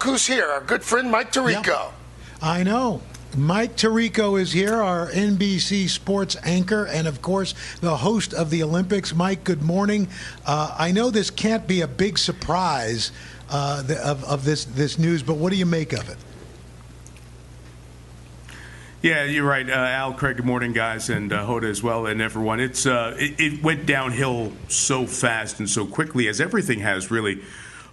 who's here. Our good friend Mike Tirico. Yep. I know. Mike Tirico is here, our NBC Sports anchor, and of course, the host of the Olympics. Mike, good morning. I know this can't be a big surprise of this news, but what do you make of it? Yeah, you're right, Al, Craig. Good morning, guys, and Hoda as well, and everyone. It went downhill so fast and so quickly, as everything has really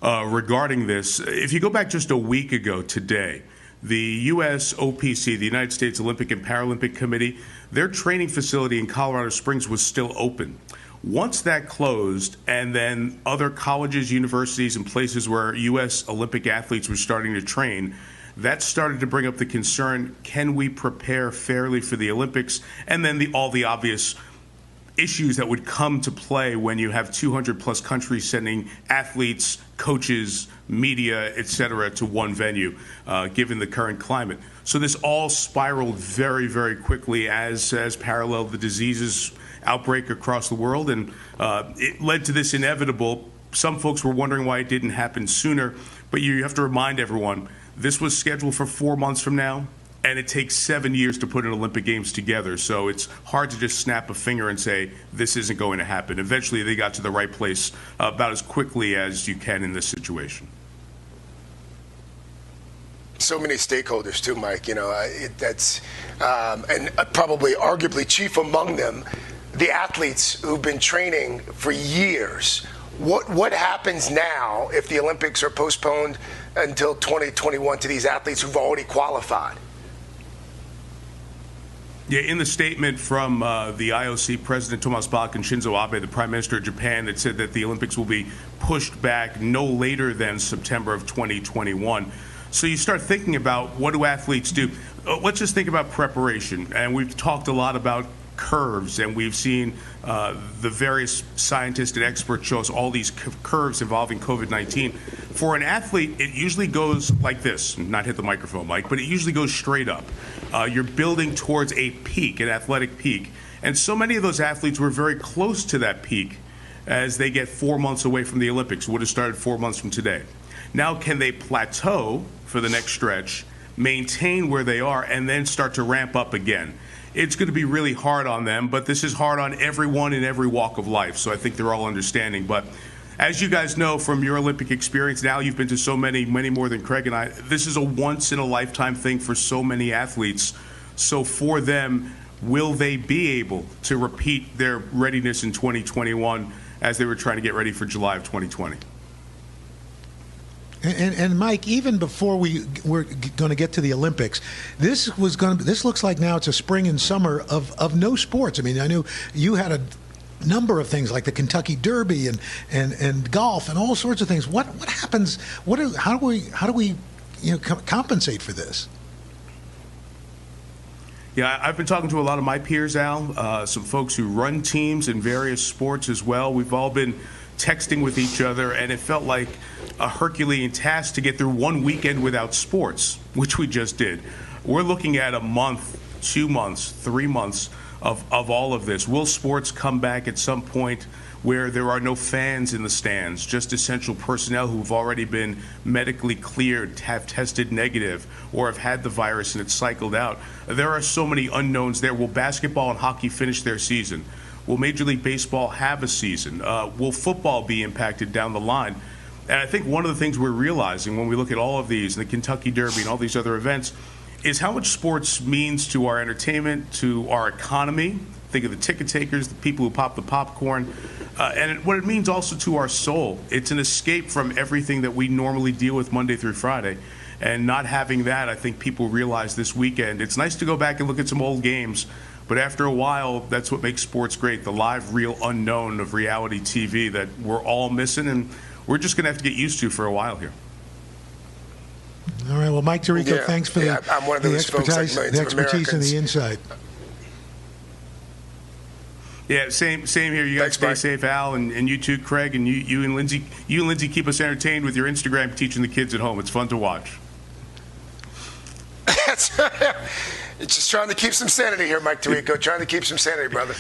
regarding this. If you go back just a week ago today, the U.S. OPC, the United States Olympic and Paralympic Committee, their training facility in Colorado Springs was still open. Once that closed, and then other colleges, universities, and places where U.S. Olympic athletes were starting to train, that started to bring up the concern, can we prepare fairly for the Olympics? And then all the obvious issues that would come to play when you have 200-plus countries sending athletes, coaches, media, et cetera, to one venue, given the current climate. So this all spiraled very, very quickly as paralleled the diseases outbreak across the world, and it led to this inevitable. Some folks were wondering why it didn't happen sooner, but you have to remind everyone, this was scheduled for 4 months from now, and it takes 7 years to put an Olympic Games together. So it's hard to just snap a finger and say, this isn't going to happen. Eventually, they got to the right place about as quickly as you can in this situation. So many stakeholders, too, Mike. You know, and probably arguably chief among them, the athletes who've been training for years. What happens now if the Olympics are postponed until 2021 to these athletes who've already qualified? Yeah, in the statement from the IOC President Thomas Bach and Shinzo Abe, the Prime Minister of Japan, that said that the Olympics will be pushed back no later than September of 2021. So you start thinking about, what do athletes do? Let's just think about preparation. And we've talked a lot about curves, and we've seen the various scientists and experts show us all these curves involving COVID-19. For an athlete, it usually goes like this. Not hit the microphone, Mike, but it usually goes straight up. You're building towards a peak, an athletic peak. And so many of those athletes were very close to that peak as they get 4 months away from the Olympics. Would have started 4 months from today. Now, can they plateau for the next stretch, maintain where they are, and then start to ramp up again? It's going to be really hard on them, but this is hard on everyone in every walk of life. So I think they're all understanding. But as you guys know from your Olympic experience, now you've been to so many more than Craig and I. This is a once-in-a-lifetime thing for so many athletes. So for them, will they be able to repeat their readiness in 2021 as they were trying to get ready for July of 2020? And Mike, even before we're going to get to the Olympics, this looks like now it's a spring and summer of no sports. I mean, I knew you had a number of things like the Kentucky Derby and golf and all sorts of things. What happens? How do we compensate for this? Yeah, I've been talking to a lot of my peers, Al, some folks who run teams in various sports as well. We've all been texting with each other, and it felt like a Herculean task to get through 1 weekend without sports, which we just did. We're looking at a month, 2 months, 3 months of all of this. Will sports come back at some point where there are no fans in the stands, just essential personnel who've already been medically cleared, have tested negative, or have had the virus and it's cycled out? There are so many unknowns there. Will basketball and hockey finish their season? Will Major League Baseball have a season? Will football be impacted down the line? And I think one of the things we're realizing when we look at all of these, the Kentucky Derby and all these other events, is how much sports means to our entertainment, to our economy. Think of the ticket takers, the people who pop the popcorn, and what it means also to our soul. It's an escape from everything that we normally deal with Monday through Friday. And not having that, I think people realize this weekend. It's nice to go back and look at some old games, but after a while, that's what makes sports great, the live, real unknown of reality TV that we're all missing, and we're just going to have to get used to for a while here. All right. Well, Mike Tirico, thanks for the expertise and the insight. Yeah, same here. You guys stay safe, Al, and you too, Craig, and you and Lindsay. You and Lindsay keep us entertained with your Instagram teaching the kids at home. It's fun to watch. It's just trying to keep some sanity here, Mike Tirico. Trying to keep some sanity, brother.